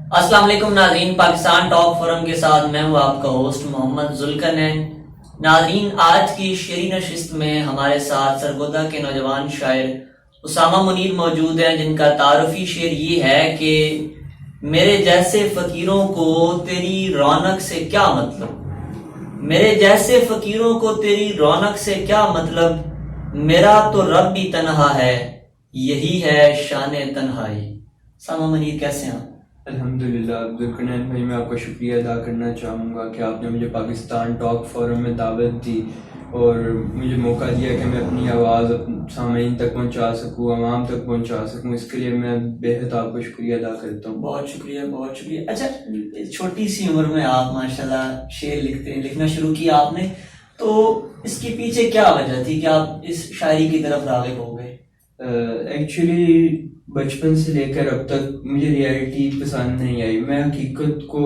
السلام علیکم ناظرین، پاکستان ٹاک فورم کے ساتھ میں ہوں آپ کا ہوسٹ محمد ذوالقرنین۔ ناظرین، آج کی شعری نشست میں ہمارے ساتھ سرگودا کے نوجوان شاعر اسامہ منیر موجود ہیں، جن کا تعارفی شعر یہ ہے کہ میرے جیسے فقیروں کو تیری رونق سے کیا مطلب، میرے جیسے فقیروں کو تیری رونق سے کیا مطلب، میرا تو رب بھی تنہا ہے، یہی ہے شان تنہائی۔ اسامہ منیر، کیسے ہیں آپ؟ الحمدللہ ذوالقرنین بھائی، میں آپ کا شکریہ ادا کرنا چاہوں گا کہ آپ نے مجھے پاکستان ٹاک فورم میں دعوت دی اور مجھے موقع دیا کہ میں اپنی آواز سامعین تک پہنچا سکوں، عوام تک پہنچا سکوں۔ اس کے لیے میں بے حد آپ کا شکریہ ادا کرتا ہوں۔ بہت شکریہ، بہت شکریہ۔ اچھا، چھوٹی سی عمر میں آپ ماشاءاللہ شعر لکھنا شروع کیا آپ نے، تو اس کے پیچھے کیا وجہ تھی کہ آپ اس شاعری کی طرف راغب ہو گئے؟ ایکچولی بچپن سے لے کر اب تک مجھے ریئلٹی پسند نہیں آئی۔ میں حقیقت کو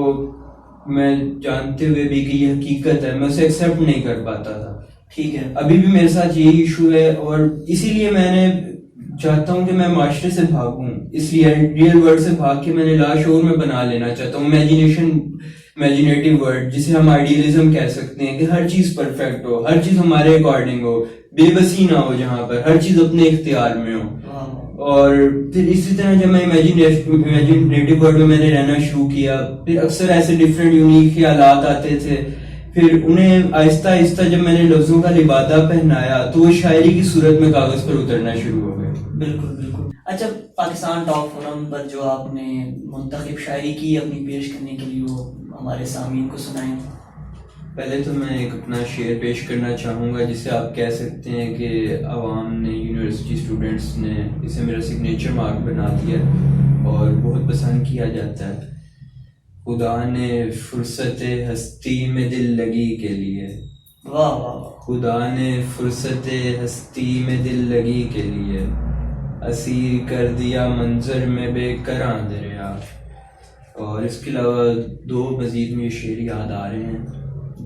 میں جانتے ہوئے بھی کہ یہ حقیقت ہے، میں اسے ایکسیپٹ نہیں کر پاتا تھا۔ ٹھیک ہے، ابھی بھی میرے ساتھ یہی ایشو ہے، اور اسی لیے میں نے چاہتا ہوں کہ میں معاشرے سے بھاگوں، اس لیے ریئل ورلڈ سے بھاگ کے میں نے لاشعور میں بنا لینا چاہتا ہوں امیجنیٹو ورلڈ، جسے ہم آئیڈیلزم کہہ سکتے ہیں، کہ ہر چیز پرفیکٹ ہو، ہر چیز ہمارے اکارڈنگ ہو، بے بسی نہ ہو، جہاں پر ہر چیز اپنے اختیار میں ہو۔ اور پھر اسی طرح جب میں امیجنیٹو ورلڈ میں نے رہنا شروع کیا، پھر اکثر ایسے ڈفرینٹ یونیک خیالات آتے تھے، پھر انہیں آہستہ آہستہ جب میں نے لفظوں کا لبادہ پہنایا تو وہ شاعری کی صورت میں کاغذ پر اترنا شروع ہو گئے۔ بالکل بالکل۔ اچھا، پاکستان ٹاک فورم پر جو آپ نے منتخب شاعری کی اپنی پیش کرنے کے لیے، وہ ہمارے سامعین کو سنائیں۔ پہلے تو میں ایک اپنا شعر پیش کرنا چاہوں گا جسے آپ کہہ سکتے ہیں کہ عوام نے، یونیورسٹی اسٹوڈنٹس نے اسے میرا سگنیچر مارک بنا دیا اور بہت پسند کیا جاتا ہے۔ خدا نے فرصت ہستی میں دل لگی کے لیے، واہ واہ، خدا نے فرصت ہستی میں دل لگی کے لیے اسیر کر دیا منظر میں بے کراں دریا۔ اور اس کے علاوہ دو مزید مجھے شعر یاد آ رہے ہیں۔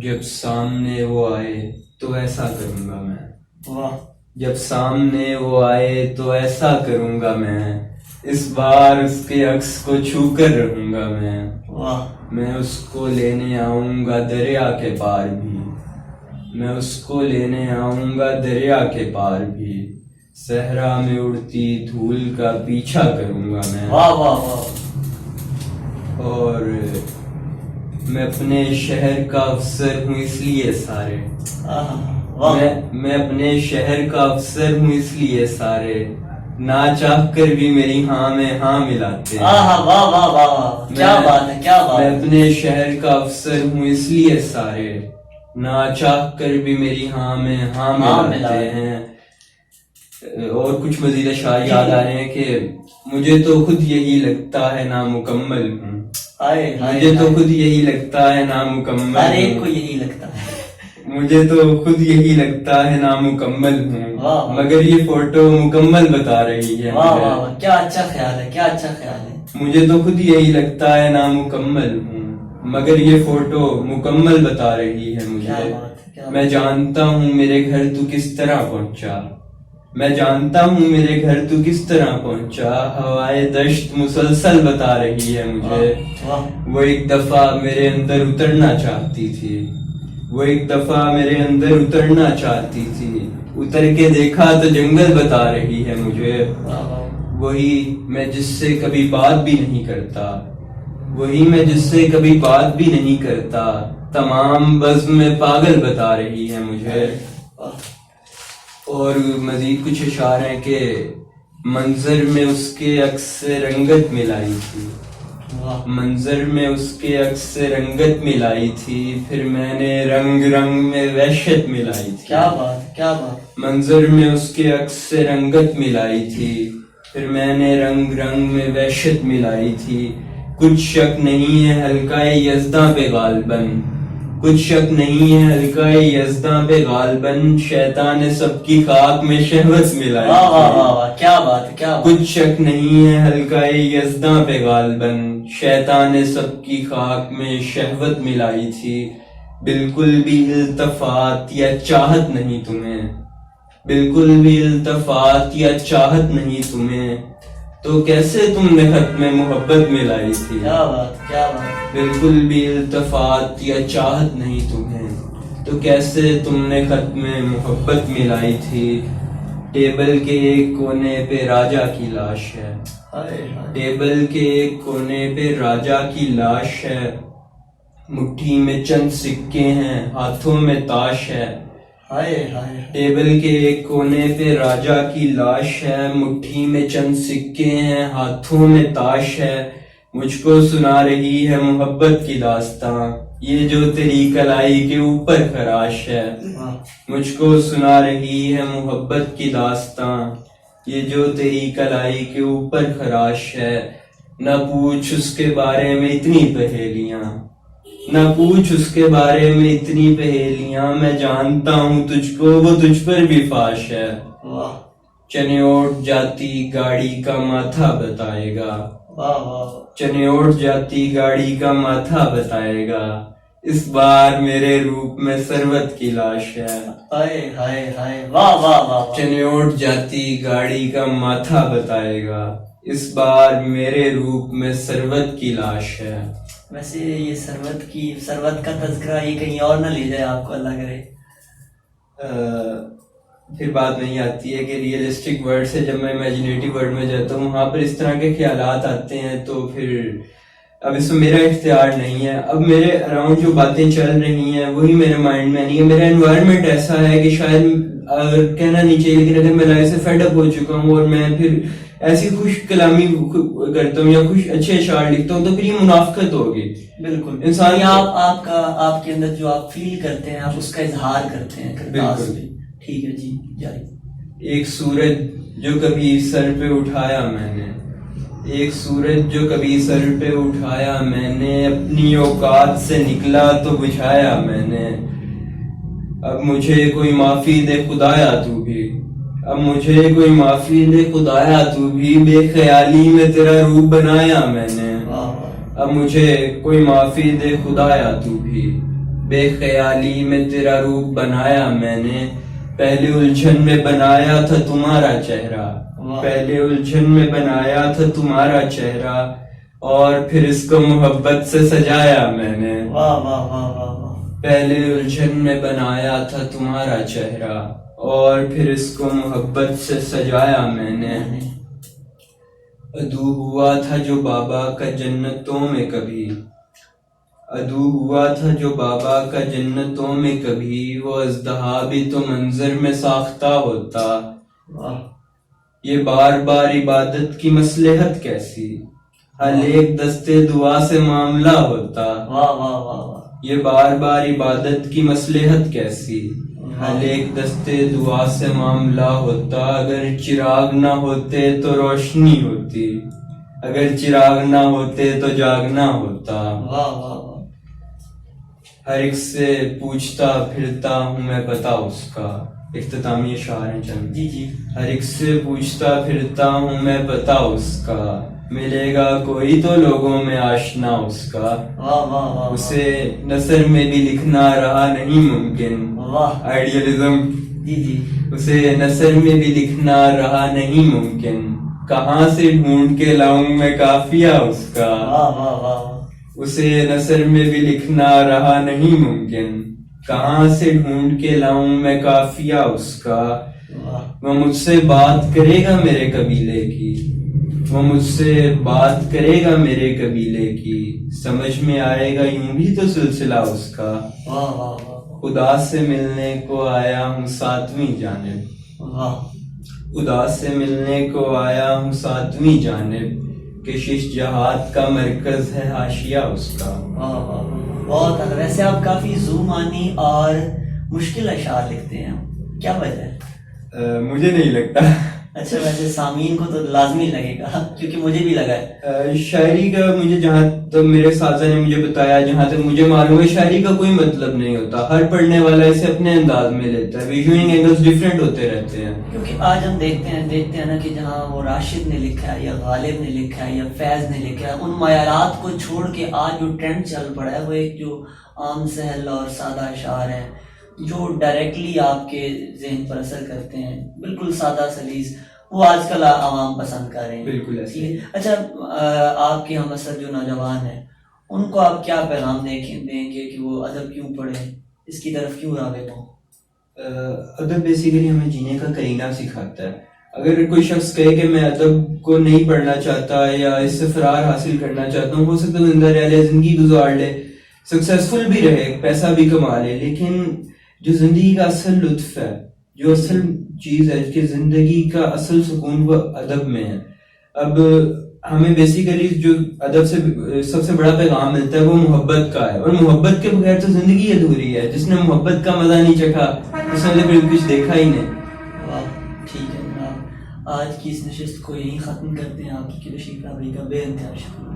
جب سامنے وہ آئے تو ایسا کروں گا میں، واہ، جب سامنے وہ آئے تو ایسا کروں گا میں، اس بار اس کے عکس کو چھو کر رہوں گا میں، واہ، میں اس کو لینے آؤں گا دریا کے پار بھی، میں اس کو لینے آؤں گا دریا کے پار بھی، صحرا میں اڑتی دھول کا پیچھا کروں گا میں۔ واہ واہ واہ۔ اور میں اپنے شہر کا افسر ہوں اس لیے سارے، میں اپنے شہر کا افسر ہوں اس لیے سارے نہ چاہ کر بھی میری ہاں میں ہاں ملاتے ہیں۔ واہ واہ واہ واہ، کیا بات ہے، کیا بات ہے۔ میں اپنے شہر کا افسر ہوں اس لیے سارے نہ چاہ کر بھی میری ہاں میں ہاں ملاتے ہیں۔ اور کچھ مزید اشعار یاد آ رہے ہیں کہ مجھے تو خود یہی لگتا ہے نامکمل ہوں، مجھے تو خود یہی لگتا ہے نامکمل ہر ایک ہوں، کو یہی لگتا ہے، مجھے تو خود یہی لگتا ہے نامکمل ہوں، مگر یہ فوٹو مکمل بتا رہی ہے۔ واہ واہ واہ، کیا اچھا خیال ہے، کیا اچھا خیال ہے۔ مجھے تو خود یہی لگتا ہے نامکمل ہوں، مگر یہ فوٹو مکمل بتا رہی ہے مجھے۔ میں جانتا ہوں میرے گھر تو کس طرح پہنچا، میں جانتا ہوں میرے گھر تو کس طرح پہنچا، ہوائے دشت مسلسل بتا رہی ہے مجھے۔ وہ ایک دفعہ میرے اندر اترنا چاہتی تھی، وہ ایک دفعہ میرے اندر اترنا چاہتی تھی، اتر کے دیکھا تو جنگل بتا رہی ہے مجھے۔ وہی میں جس سے کبھی بات بھی نہیں کرتا، وہی میں جس سے کبھی بات بھی نہیں کرتا، تمام بزم میں پاگل بتا رہی ہے مجھے۔ اور مزید کچھ اشعار ہیں کہ منظر میں اس کے عکس سے رنگت ملائی تھی، منظر میں اس کے عکس سے رنگت ملائی تھی، پھر میں نے رنگ رنگ میں وحشت ملائی تھی۔ کیا بات، کیا بات۔ منظر میں اس کے عکس سے رنگت ملائی تھی، پھر میں نے رنگ رنگ میں وحشت ملائی تھی، کچھ شک نہیں ہے حلقہ یزداں پہ غالباً، کچھ شک نہیں ہے حلقہ یزداں پہ غالباً، شیطان نے سب کی خاک میں شہوت ملائی تھی۔ واہ واہ واہ، کیا بات ہے، کیا بات۔ کچھ شک نہیں ہے حلقہ یزداں پہ غالباً، شیطان نے سب کی خاک میں شہوت ملائی تھی، بالکل بھی التفات یا چاہت نہیں تمہیں، بالکل بھی التفات یا چاہت نہیں تمہیں، تو کیسے تم نے خط میں محبت ملائی تھی؟ کیا بات کیا بات. بالکل بھی التفات یا چاہت نہیں تمہیں، تو کیسے تم نے خط میں محبت ملائی تھی؟ ٹیبل کے ایک کونے پہ راجا کی لاش ہے، ٹیبل کے ایک کونے پہ راجا کی لاش ہے، مٹھی میں چند سکے ہیں، ہاتھوں میں تاش ہے. ٹیبل کے ایک کونے پہ راجا کی لاش ہے، مٹھی میں چند سکے ہیں، ہاتھوں میں تاش ہے. مجھ کو سنا رہی ہے محبت کی داستاں، یہ جو تیری کلائی کے اوپر خراش ہے. مجھ کو سنا رہی ہے محبت کی داستاں، یہ جو تیری کلائی کے اوپر خراش ہے. نہ پوچھ اس کے بارے میں اتنی پہیلیاں، نہ پوچھ اس کے بارے میں اتنی پہیلیاں، میں جانتا ہوں تجھ کو وہ تجھ پر بھی فاش ہے. چنے اٹھ جاتی گاڑی کا ماتھا بتائے گا، چنے اٹھ جاتی گاڑی کا ماتھا بتائے گا، اس بار میرے روپ میں سروت کی لاش ہے. چنے اٹھ جاتی گاڑی کا ماتھا بتائے گا، اس بار میرے روپ میں سروت کی لاش ہے. ویسے یہ سروت کا تذکرہ یہ کہیں اور نہ لے جائے آپ کو، اللہ کرے. پھر بات نہیں آتی ہے کہ ریئلسٹک ورڈ سے جب میں امیجنیٹو ورڈ میں جاتا ہوں وہاں پر اس طرح کے خیالات آتے ہیں، تو پھر اب اس میں میرا اختیار نہیں ہے. اب میرے اراؤنڈ جو باتیں چل رہی ہیں وہی میرے مائنڈ میں نہیں ہے. میرا انوائرمنٹ ایسا ہے کہ شاید کہنا نہیں چاہیے، لیکن اگر میں لائف سے فیڈ اپ ہو چکا ہوں اور میں پھر ایسی خوش کلامی کرتا ہوں یا خوش اچھے اشعار لکھتا ہوں تو پھر یہ منافقت ہوگی. بالکل انسان آپ کے اندر جو آپ فیل کرتے ہیں آپ اس کا اظہار کرتے ہیں. بالکل ٹھیک ہے جی جاری. ایک سورج جو کبھی سر پہ اٹھایا میں نے، ایک سورج جو کبھی سر پہ اٹھایا میں نے، اپنی اوقات سے نکلا تو بجھایا میں نے. اب مجھے کوئی معافی دے خدایا تو بھی، اب مجھے کوئی معافی دے خدایا تو بھی، بے خیالی میں تیرا روپ بنایا میں نے. اب مجھے کوئی معافی دے خدایا تو بھی، بے خیالی میں تیرا روپ بنایا میں نے. پہلے الجھن میں بنایا تھا تمہارا چہرہ، پہلے الجھن میں بنایا تھا تمہارا چہرہ، اور پھر اس کو محبت سے سجایا میں نے. پہلے الجھن میں بنایا تھا تمہارا چہرہ، اور پھر اس کو محبت سے سجایا میں نے. ادو ہوا تھا جو بابا کا جنتوں میں کبھی، ادو ہوا تھا جو بابا کا جنتوں میں کبھی، وہ اژدہا بھی تو منظر میں ساختہ ہوتا. یہ بار بار عبادت کی مصلحت کیسی، حل ایک دستے دعا سے معاملہ ہوتا. یہ بار بار عبادت کی مصلحت کیسی، حل ایک دستے دعا سے معاملہ ہوتا. اگر چراغ نہ ہوتے تو روشنی ہوتی، اگر چراغ نہ ہوتے تو جاگنا ہوتا. ہر ایک سے پوچھتا پھرتا ہوں میں پتا اس کا. اختتامی اشعار ہیں چند. جی جی. ہر ایک سے پوچھتا پھرتا ہوں میں پتا اس کا، ملے گا کوئی تو لوگوں میں آشنا اس کا. اسے نثر میں بھی لکھنا رہا نہیں ممکن. آئیڈیلزم. جی جی. اسے نثر میں بھی لکھنا رہا نہیں ممکن، کہاں سے ڈھونڈ کے لاؤں میں قافیہ اس کا. اسے نثر میں بھی لکھنا رہا نہیں ممکن، کہاں سے ڈھونڈ کے لاؤں میں قافیہ اس کا. وہ مجھ سے بات کرے گا میرے قبیلے کی، وہ مجھ سے بات کرے گا میرے قبیلے کی، سمجھ میں آئے گا یوں بھی تو سلسلہ اس کا. خدا سے ملنے کو آیا ہوں ساتویں جانب، خدا سے ملنے کو آیا ہوں ساتویں جانب، کشش جہاد کا مرکز ہے حاشیہ اس کا. بہت. ویسے آپ کافی ذو معنی اور مشکل اشعار لکھتے ہیں، کیا وجہ ہے؟ مجھے نہیں لگتا. اچھا ویسے سامعین کو تو لازمی لگے گا کیونکہ مجھے بھی لگا ہے. شاعری کا مجھے جہاں تک میرے ساتھ نے مجھے بتایا، جہاں تک مجھے معلوم ہے، شاعری کا کوئی مطلب نہیں ہوتا. ہر پڑھنے والا اسے اپنے انداز میں لیتا ہے، ویژنگ اینگلز ڈیفرنٹ ہوتے رہتے ہیں. کیونکہ آج ہم دیکھتے ہیں نا کہ جہاں وہ راشد نے لکھا ہے یا غالب نے لکھا ہے یا فیض نے لکھا ہے، ان معیارات کو چھوڑ کے آج جو ٹرینڈ چل پڑا ہے وہ ایک جو عام سہل اور سادہ اشعار ہیں جو ڈائریکٹلی آپ کے ذہن پر اثر کرتے ہیں، بالکل سادہ سلیس. وہ آج کل عوام پسند کر رہے ہیں. بالکل ایسے. اچھا آپ کے ہم اثر جو نوجوان ہیں ان کو آپ کیا پیغام دیں گے کہ وہ ادب کیوں پڑھیں, اس کی طرف کیوں راغب ہوں؟ ادب بیسیکلی ہمیں جینے کا کرینہ سکھاتا ہے. اگر کوئی شخص کہے کہ میں ادب کو نہیں پڑھنا چاہتا یا اس سے فرار حاصل کرنا چاہتا ہوں, ہو سکتا ہے زندہ رہ لے, زندگی گزار لے, سکسیسفل بھی رہے, پیسہ بھی کما لے, لیکن جو زندگی کا اصل لطف ہے, جو اصل چیز ہے کہ زندگی کا اصل سکون وہ ادب میں ہے. اب ہمیں بیسیکلی جو ادب سے سب سے بڑا پیغام ملتا ہے وہ محبت کا ہے, اور محبت کے بغیر تو زندگی ادھوری ہے. جس نے محبت کا مزہ نہیں چکھا اس نے پھر کچھ دیکھا ہی نہیں. ٹھیک ہے جناب, آج کی اس نشست کو یہیں ختم کرتے ہیں. آپ کی تشریف آوری کا بے انتہا شکریہ.